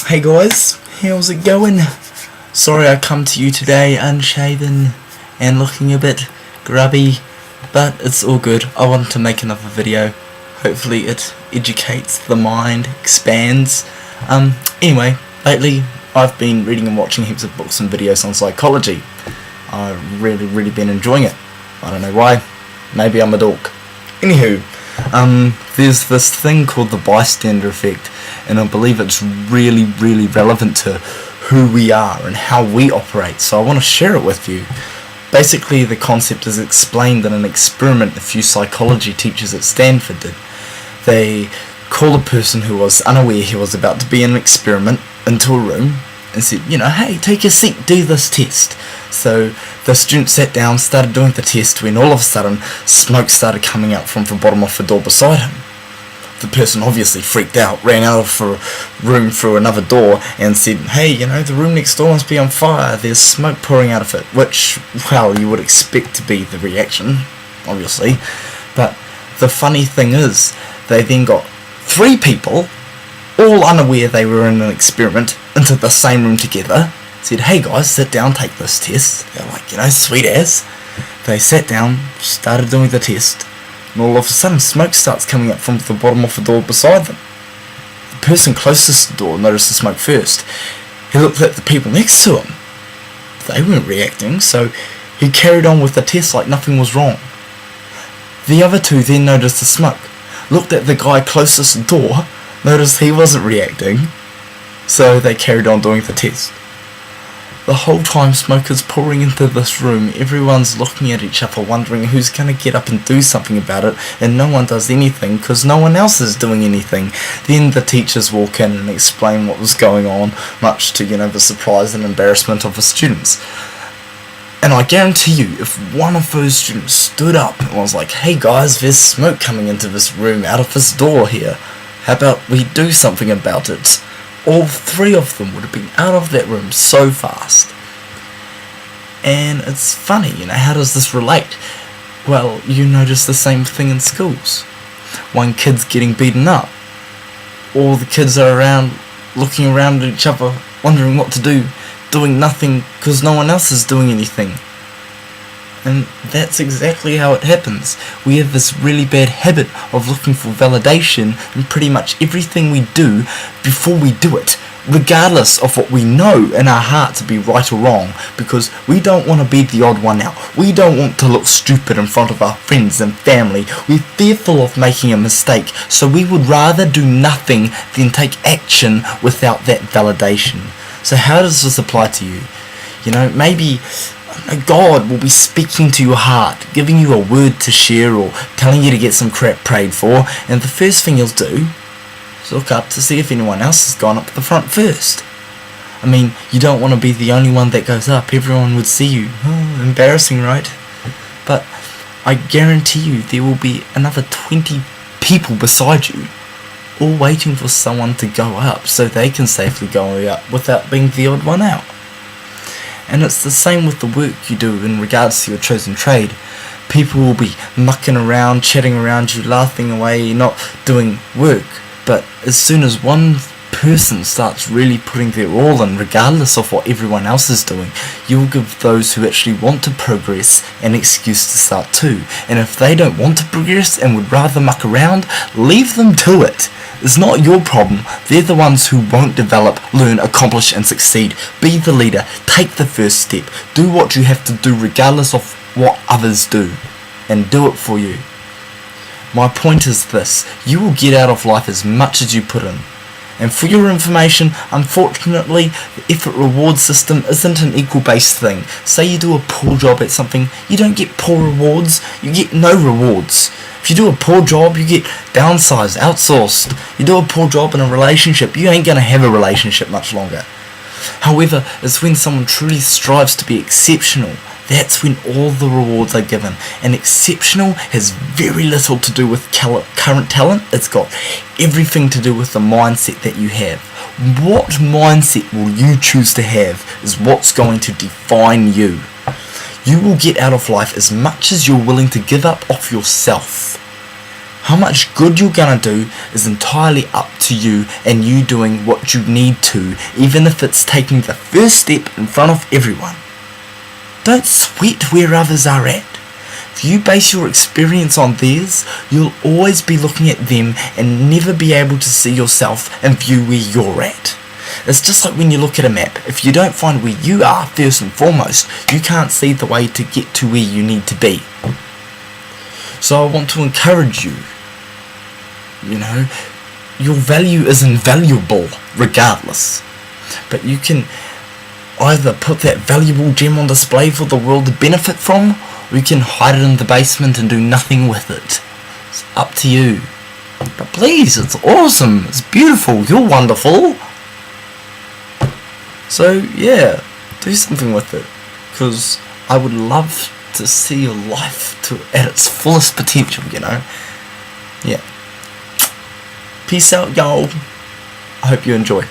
Hey guys, how's it going? Sorry I come to you today unshaven and looking a bit grubby, but it's all good. I wanted to make another video. Hopefully it educates the mind, expands. Anyway, lately I've been reading and watching heaps of books and videos on psychology. I've really been enjoying it. I don't know why. Maybe I'm a dork. Anywho, there's this thing called the bystander effect, and I believe it's really relevant to who we are and how we operate, so I want to share it with you. Basically, the concept is explained in an experiment a few psychology teachers at Stanford did. They called a person who was unaware he was about to be in an experiment into a room and said, hey, take a seat, do this test. So the student sat down, started doing the test, when all of a sudden smoke started coming out from the bottom of the door beside him. The person obviously freaked out, ran out of the room through another door and said, hey, the room next door must be on fire, there's smoke pouring out of it, which, well, you would expect to be the reaction, obviously. But the funny thing is, they then got 3 people, all unaware they were in an experiment, into the same room together, said, hey guys, sit down, take this test. They're like, sweet as. They sat down, started doing the test, and all of a sudden smoke starts coming up from the bottom of the door beside them. The person closest to the door noticed the smoke first. He looked at the people next to him. They weren't reacting, so he carried on with the test like nothing was wrong. The other 2 then noticed the smoke, looked at the guy closest to the door, noticed he wasn't reacting, so they carried on doing the test. The whole time smoke is pouring into this room, everyone's looking at each other wondering who's going to get up and do something about it, and no one does anything because no one else is doing anything. Then the teachers walk in and explain what was going on, much to the surprise and embarrassment of the students. And I guarantee you, if one of those students stood up and was like, hey guys, there's smoke coming into this room out of this door here, how about we do something about it? All 3 of them would have been out of that room so fast. And it's funny, how does this relate? Well, you notice the same thing in schools. One kid's getting beaten up. All the kids are around, looking around at each other, wondering what to do, doing nothing because no one else is doing anything. And that's exactly how it happens. We have this really bad habit of looking for validation in pretty much everything we do before we do it, regardless of what we know in our heart to be right or wrong, because we don't want to be the odd one out. We don't want to look stupid in front of our friends and family. We're fearful of making a mistake, so we would rather do nothing than take action without that validation. So how does this apply to you? Maybe God will be speaking to your heart, giving you a word to share or telling you to get some crap prayed for, and the first thing you'll do is look up to see if anyone else has gone up the front first. You don't want to be the only one that goes up. Everyone would see you. Oh, embarrassing, right? But I guarantee you there will be another 20 people beside you, all waiting for someone to go up so they can safely go up without being the odd one out. And it's the same with the work you do in regards to your chosen trade. People will be mucking around, chatting around you, laughing away, not doing work. But as soon as one person starts really putting their all in, regardless of what everyone else is doing, you'll give those who actually want to progress an excuse to start too. And if they don't want to progress and would rather muck around, leave them to it. It's not your problem. They're the ones who won't develop, learn, accomplish and succeed. Be the leader. Take the first step. Do what you have to do regardless of what others do. And do it for you. My point is this. You will get out of life as much as you put in. And for your information, unfortunately, the effort reward system isn't an equal-based thing. Say you do a poor job at something, you don't get poor rewards, you get no rewards. If you do a poor job, you get downsized, outsourced. You do a poor job in a relationship, you ain't gonna have a relationship much longer. However, it's when someone truly strives to be exceptional, that's when all the rewards are given. And exceptional has very little to do with current talent. It's got everything to do with the mindset that you have. What mindset will you choose to have is what's going to define you. You will get out of life as much as you're willing to give up of yourself. How much good you're gonna do is entirely up to you and you doing what you need to, even if it's taking the first step in front of everyone. Don't sweat where others are at. If you base your experience on theirs, you'll always be looking at them and never be able to see yourself and view where you're at. It's just like when you look at a map. If you don't find where you are first and foremost, you can't see the way to get to where you need to be. So I want to encourage you. Your value is invaluable regardless. But you can either put that valuable gem on display for the world to benefit from, or you can hide it in the basement and do nothing with it. It's up to you. But please, it's awesome. It's beautiful. You're wonderful. So yeah, do something with it. Because I would love to see your life at its fullest potential, Yeah. Peace out, y'all. I hope you enjoy.